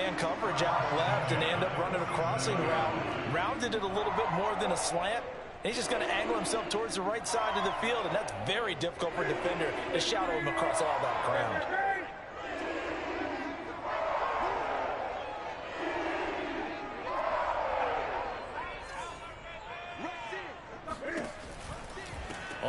man coverage out left and end up running a crossing route. Rounded it a little bit more than a slant. He's just going to angle himself towards the right side of the field, and that's very difficult for a defender to shadow him across all that ground.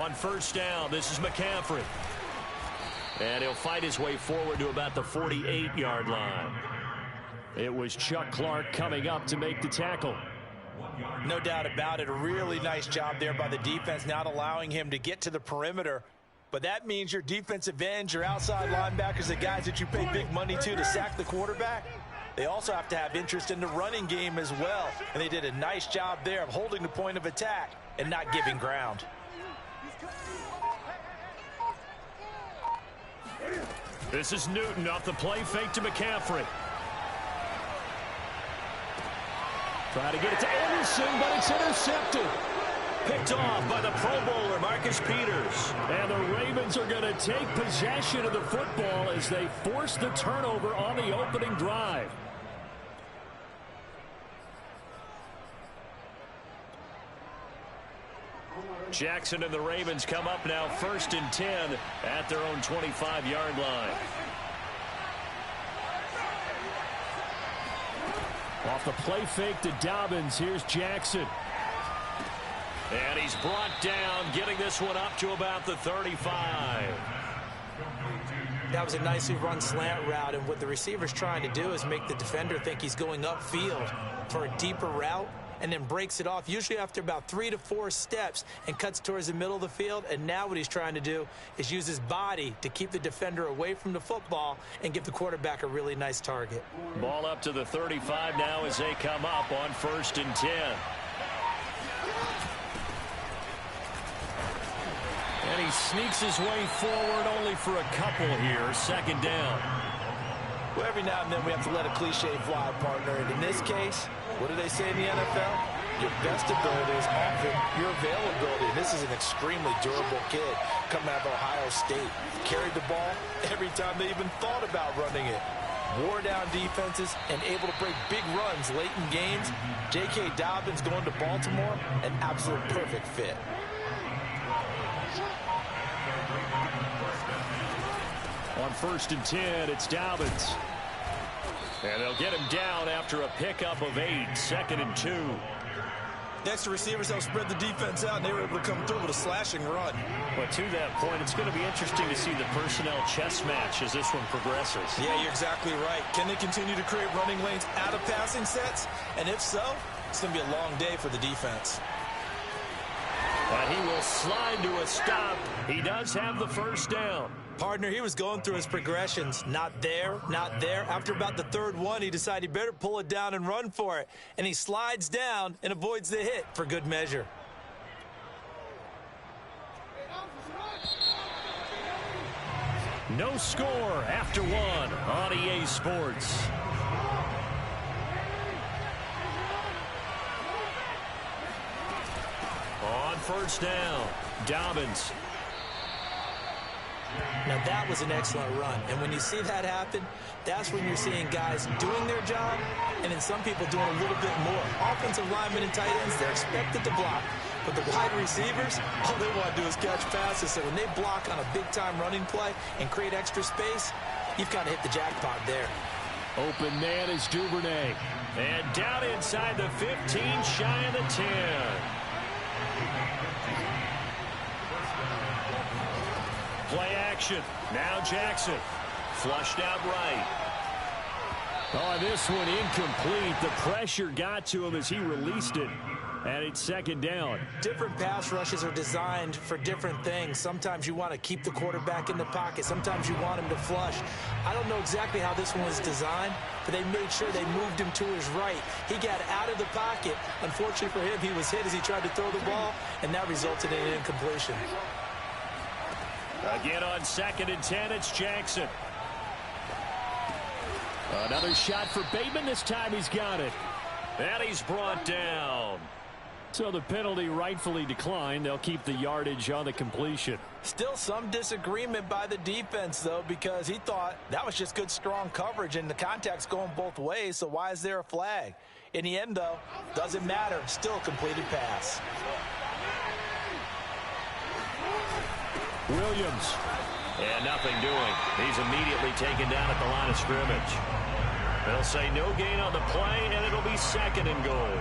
On first down, this is McCaffrey. And he'll fight his way forward to about the 48-yard line. It was Chuck Clark coming up to make the tackle. No doubt about it. A really nice job there by the defense, not allowing him to get to the perimeter. But that means your defensive ends, your outside linebackers, the guys that you pay big money to sack the quarterback, they also have to have interest in the running game as well. And they did a nice job there of holding the point of attack and not giving ground. This is Newton off the play fake to McCaffrey. Trying to get it to Anderson, but it's intercepted. Picked off by the Pro Bowler, Marcus Peters. And the Ravens are going to take possession of the football as they force the turnover on the opening drive. Jackson and the Ravens come up now 1st and 10 at their own 25-yard line. Off the play fake to Dobbins, here's Jackson. And he's brought down, getting this one up to about the 35. That was a nicely run slant route, and what the receiver's trying to do is make the defender think he's going upfield for a deeper route, and then breaks it off, usually after about 3 to 4 steps, and cuts towards the middle of the field. And now what he's trying to do is use his body to keep the defender away from the football and give the quarterback a really nice target. Ball up to the 35 now as they come up on 1st and 10. And he sneaks his way forward only for a couple here. 2nd down. Well, every now and then we have to let a cliche fly, partner. And in this case, what do they say in the NFL? Your best ability is often your availability. And this is an extremely durable kid coming out of Ohio State. Carried the ball every time they even thought about running it. Wore down defenses and able to break big runs late in games. J.K. Dobbins going to Baltimore, an absolute perfect fit. On 1st and 10, it's Dobbins. And they'll get him down after a pickup of 8, 2nd and 2. Next, the receivers help spread the defense out, and they were able to come through with a slashing run. But to that point, it's going to be interesting to see the personnel chess match as this one progresses. Yeah, you're exactly right. Can they continue to create running lanes out of passing sets? And if so, it's going to be a long day for the defense. And he will slide to a stop. He does have the 1st down. Partner, he was going through his progressions. Not there, not there. After about the 3rd one, he decided he better pull it down and run for it. And he slides down and avoids the hit for good measure. No score after 1 on EA Sports. On 1st down, Dobbins. Now, that was an excellent run. And when you see that happen, that's when you're seeing guys doing their job and then some people doing a little bit more. Offensive linemen and tight ends, they're expected to block. But the wide receivers, all they want to do is catch passes. So when they block on a big-time running play and create extra space, you've kind of hit the jackpot there. Open man is Duvernay. And down inside the 15, shy of the 10. Play action. Now Jackson. Flushed out right. Oh, this one incomplete. The pressure got to him as he released it. And it's 2nd down. Different pass rushes are designed for different things. Sometimes you want to keep the quarterback in the pocket. Sometimes you want him to flush. I don't know exactly how this one was designed, but they made sure they moved him to his right. He got out of the pocket. Unfortunately for him, he was hit as he tried to throw the ball, and that resulted in an incompletion. Again on 2nd and 10, it's Jackson. Another shot for Bateman. This time he's got it. And he's brought down. So the penalty rightfully declined. They'll keep the yardage on the completion. Still some disagreement by the defense, though, because he thought that was just good, strong coverage, and the contact's going both ways, so why is there a flag? In the end, though, doesn't matter. Still a completed pass. Williams. And nothing doing. He's immediately taken down at the line of scrimmage. They'll say no gain on the play, and it'll be 2nd and goal.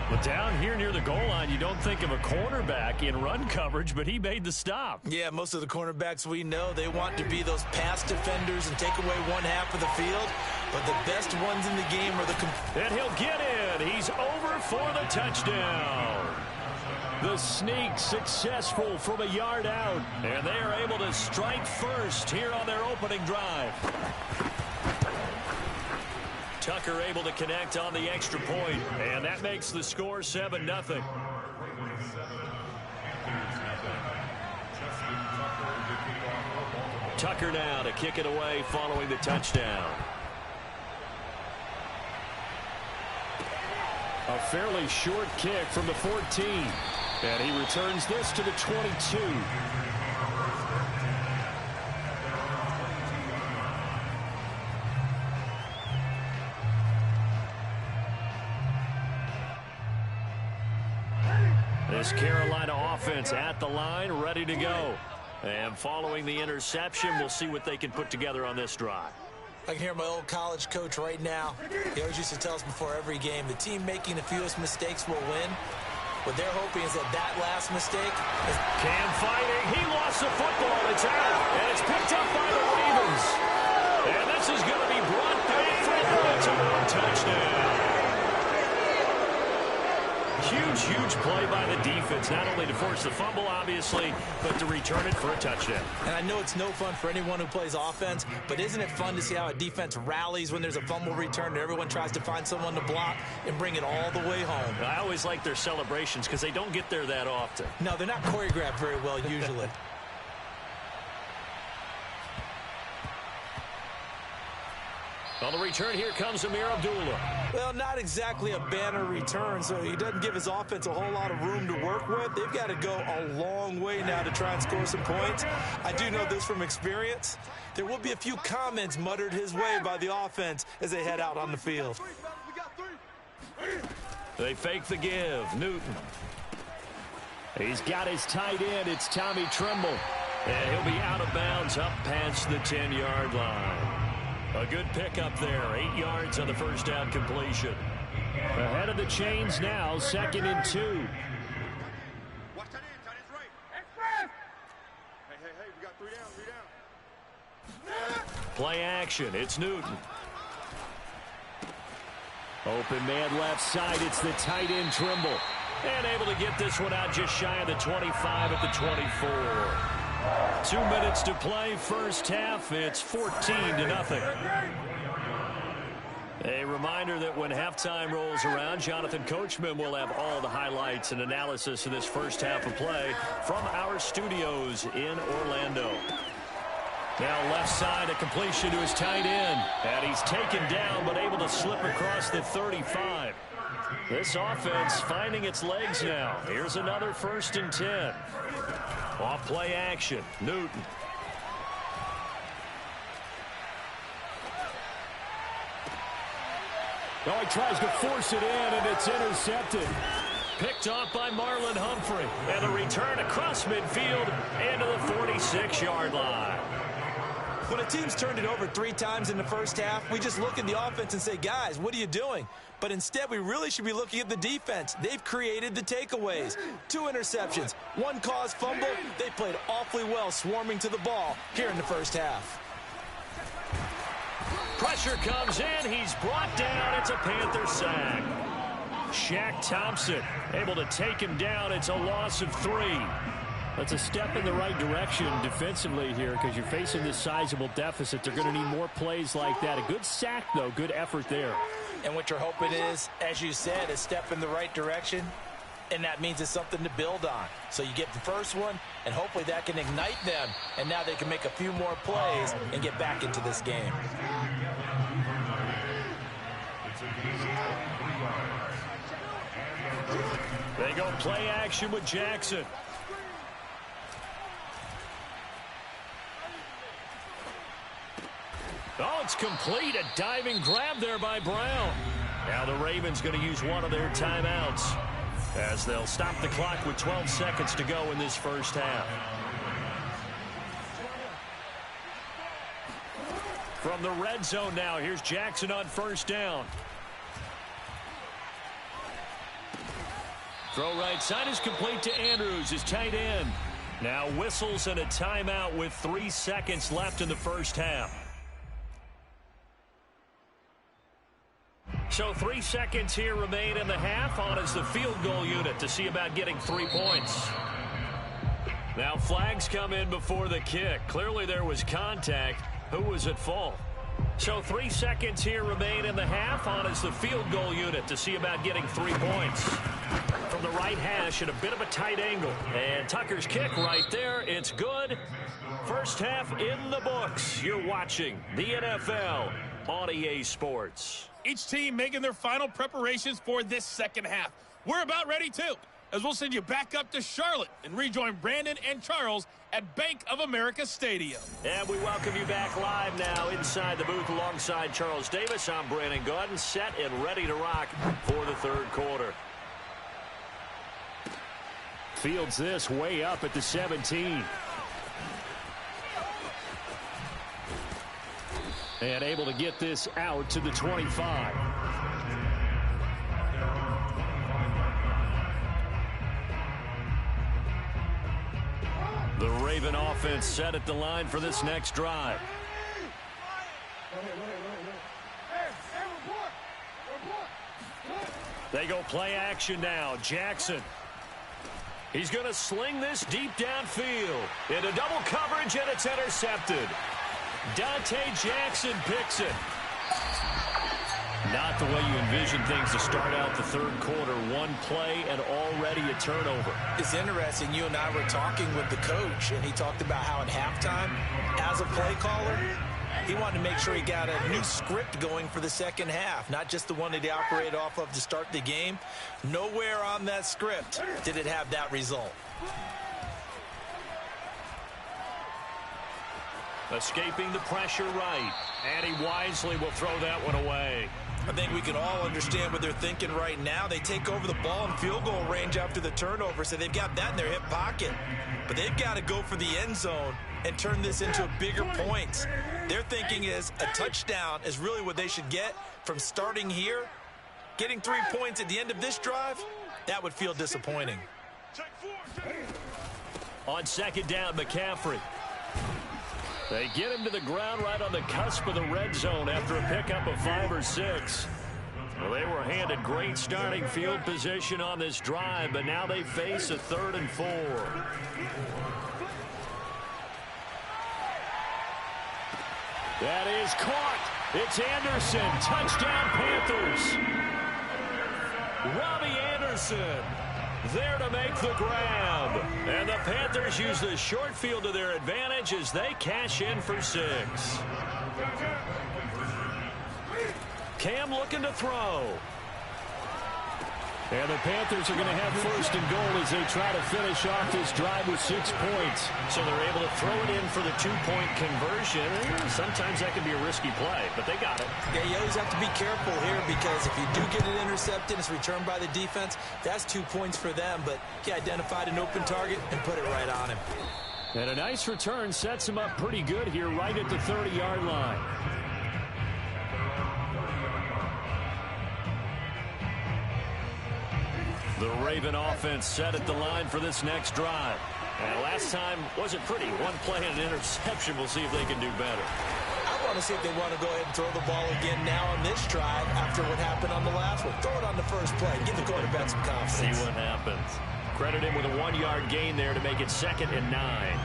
But down here near the goal line, you don't think of a cornerback in run coverage, but he made the stop. Yeah, most of the cornerbacks we know, they want to be those pass defenders and take away one half of the field. But the best ones in the game are the... And he'll get in. He's over for the touchdown. The sneak successful from a yard out. And they are able to strike first here on their opening drive. Tucker able to connect on the extra point, and that makes the score 7-0. Tucker now to kick it away following the touchdown. A fairly short kick from the 14, and he returns this to the 22. This Carolina offense at the line, ready to go. And following the interception, we'll see what they can put together on this drive. I can hear my old college coach right now. He always used to tell us before every game, the team making the fewest mistakes will win. What they're hoping is that last mistake is... Cam fighting. He lost the football. It's out. And it's picked up by the Ravens. And this is going to be brought back for a touchdown. Huge play by the defense, not only to force the fumble, obviously, but to return it for a touchdown. And I know it's no fun for anyone who plays offense, but isn't it fun to see how a defense rallies when there's a fumble return and everyone tries to find someone to block and bring it all the way home? I always like their celebrations because they don't get there that often. No, they're not choreographed very well usually. On the return, here comes Amir Abdullah. Well, not exactly a banner return, so he doesn't give his offense a whole lot of room to work with. They've got to go a long way now to try and score some points. I do know this from experience. There will be a few comments muttered his way by the offense as they head out on the field. They fake the give. Newton. He's got his tight end. It's Tommy Tremble. And he'll be out of bounds up past the 10-yard line. A good pickup there. 8 yards on the first down completion. Ahead of the chains now, 2nd and 2. Watch that end, tight end's right. Express! Hey, we got 3 down. Play action. It's Newton. Open man left side. It's the tight end Trimble. And able to get this one out just shy of the 25 at the 24. 2 minutes to play, first half. It's 14-0. A reminder that when halftime rolls around, Jonathan Coachman will have all the highlights and analysis of this first half of play from our studios in Orlando. Now left side, a completion to his tight end. And he's taken down, but able to slip across the 35. This offense finding its legs now. Here's another 1st and 10. Off play action. Newton. Oh, he tries to force it in, and it's intercepted. Picked off by Marlon Humphrey. And a return across midfield into the 46-yard line. When a team's turned it over 3 times in the first half, we just look at the offense and say, guys, what are you doing? But instead, we really should be looking at the defense. They've created the takeaways. 2 interceptions, 1 caused fumble. They played awfully well swarming to the ball here in the first half. Pressure comes in. He's brought down. It's a Panther sack. Shaq Thompson able to take him down. It's a loss of 3. That's a step in the right direction defensively here because you're facing this sizable deficit. They're going to need more plays like that. A good sack, though. Good effort there. And what you're hoping is, as you said, a step in the right direction, and that means it's something to build on. So you get the first one, and hopefully that can ignite them, and now they can make a few more plays and get back into this game. go play action with Jackson. Oh, it's complete. A diving grab there by Brown. Now the Ravens going to use one of their timeouts as they'll stop the clock with 12 seconds to go in this first half. From the red zone now, here's Jackson on first down. Throw right side is complete to Andrews, his tight end. Now whistles and a timeout with 3 seconds left in the first half. So 3 seconds here remain in the half. On is the field goal unit to see about getting 3 points. Now flags come in before the kick. Clearly there was contact. Who was at fault? So 3 seconds here remain in the half. On is the field goal unit to see about getting 3 points. From the right hash at a bit of a tight angle. And Tucker's kick right there. It's good. First half in the books. You're watching the NFL on EA Sports. Each team making their final preparations for this second half. We're about ready too, as we'll send you back up to Charlotte and rejoin Brandon and Charles at Bank of America Stadium. And we welcome you back live now inside the booth alongside Charles Davis. I'm Brandon Gaudin, set and ready to rock for the third quarter. Fields this way up at the 17. And able to get this out to the 25. The Raven offense set at the line for this next drive. They go play action now. Jackson. He's going to sling this deep downfield. Into double coverage, and it's intercepted. Dante Jackson picks it. Not the way you envision things to start out the third quarter. One play and already a turnover. It's interesting. You and I were talking with the coach, and he talked about how at halftime, as a play caller, he wanted to make sure he got a new script going for the second half, not just the one that he operated off of to start the game. Nowhere on that script did it have that result. Escaping the pressure right. And he wisely will throw that one away. I think we can all understand what they're thinking right now. They take over the ball in field goal range after the turnover, so they've got that in their hip pocket. But they've got to go for the end zone and turn this into bigger points. Their thinking is a touchdown is really what they should get from starting here. Getting 3 points at the end of this drive, that would feel disappointing. On second down, McCaffrey. They get him to the ground right on the cusp of the red zone after a pickup of 5 or 6. Well, they were handed great starting field position on this drive, but now they face a 3rd and 4. That is caught. It's Anderson. Touchdown, Panthers. Robbie Anderson there to make the grab. And the Panthers use the short field to their advantage as they cash in for 6. Cam looking to throw. And the Panthers are going to have 1st and goal as they try to finish off this drive with 6 points. So they're able to throw it in for the 2-point conversion. Sometimes that can be a risky play, but they got it. Yeah, you always have to be careful here because if you do get it intercepted, it's returned by the defense. That's 2 points for them, but he identified an open target and put it right on him. And a nice return sets him up pretty good here right at the 30-yard line. The Raven offense set at the line for this next drive. And last time wasn't pretty. One play and an interception. We'll see if they can do better. I want to see if they want to go ahead and throw the ball again now on this drive after what happened on the last one. Throw it on the first play. Give the quarterback some confidence. See what happens. Credit him with a 1-yard gain there to make it 2nd and 9.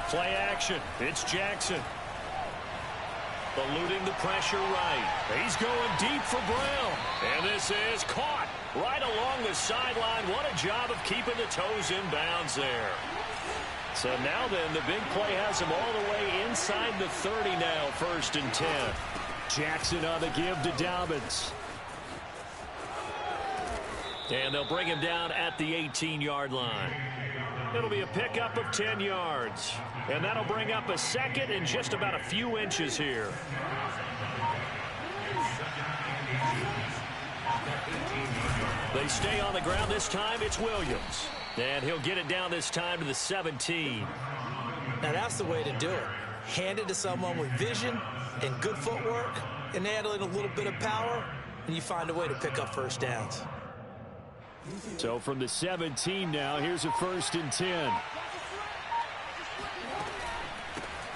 Play action. It's Jackson. eluding the pressure right. He's going deep for Brown. And this is caught right along the sideline. What a job of keeping the toes in bounds there. So now then, the big play has him all the way inside the 30 now, 1st and 10. Jackson on the give to Dobbins. And they'll bring him down at the 18-yard line. It'll be a pickup of 10 yards. And that'll bring up a second and just about a few inches here. They stay on the ground this time. It's Williams. And he'll get it down this time to the 17. Now that's the way to do it. Hand it to someone with vision and good footwork and add in a little bit of power, and you find a way to pick up first downs. So from the 17 now, here's a 1st and 10.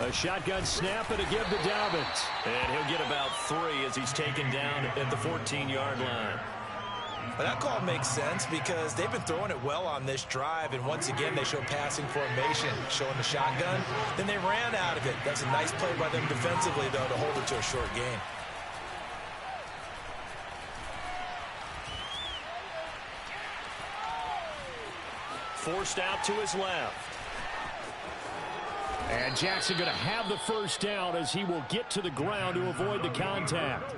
A shotgun snap and a give to Dobbins. And he'll get about 3 as he's taken down at the 14-yard line. But that call makes sense because they've been throwing it well on this drive, and once again they show passing formation, showing the shotgun. Then they ran out of it. That's a nice play by them defensively, though, to hold it to a short gain. Forced out to his left. And Jackson going to have the first down as he will get to the ground to avoid the contact.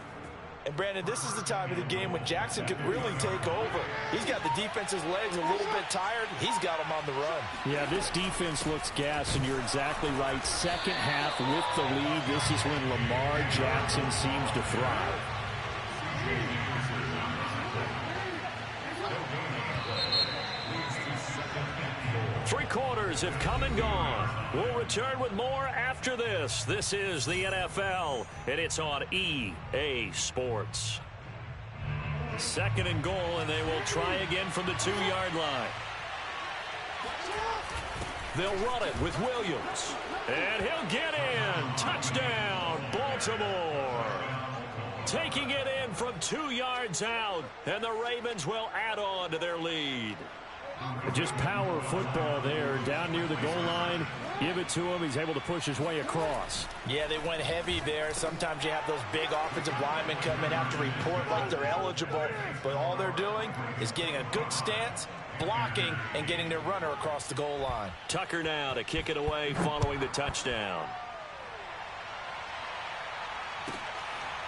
And, Brandon, this is the time of the game when Jackson could really take over. He's got the defense's legs a little bit tired. He's got them on the run. Yeah, this defense looks gassed, and you're exactly right. Second half with the lead, this is when Lamar Jackson seems to thrive. Three quarters have come and gone. We'll return with more after this. This is the NFL, and it's on EA Sports. 2nd and goal, and they will try again from the 2-yard line. They'll run it with Williams. And he'll get in. Touchdown, Baltimore. Taking it in from 2 yards out, and the Ravens will add on to their lead. Just power football there, down near the goal line. Give it to him. He's able to push his way across. Yeah, they went heavy there. Sometimes you have those big offensive linemen come in, have to report like they're eligible. But all they're doing is getting a good stance, blocking, and getting their runner across the goal line. Tucker now to kick it away following the touchdown.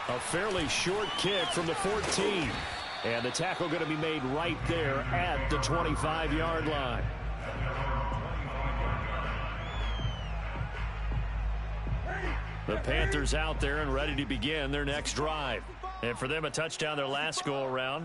A fairly short kick from the 14. And the tackle going to be made right there at the 25-yard line. The Panthers out there and ready to begin their next drive. And for them, a touchdown their last go-around.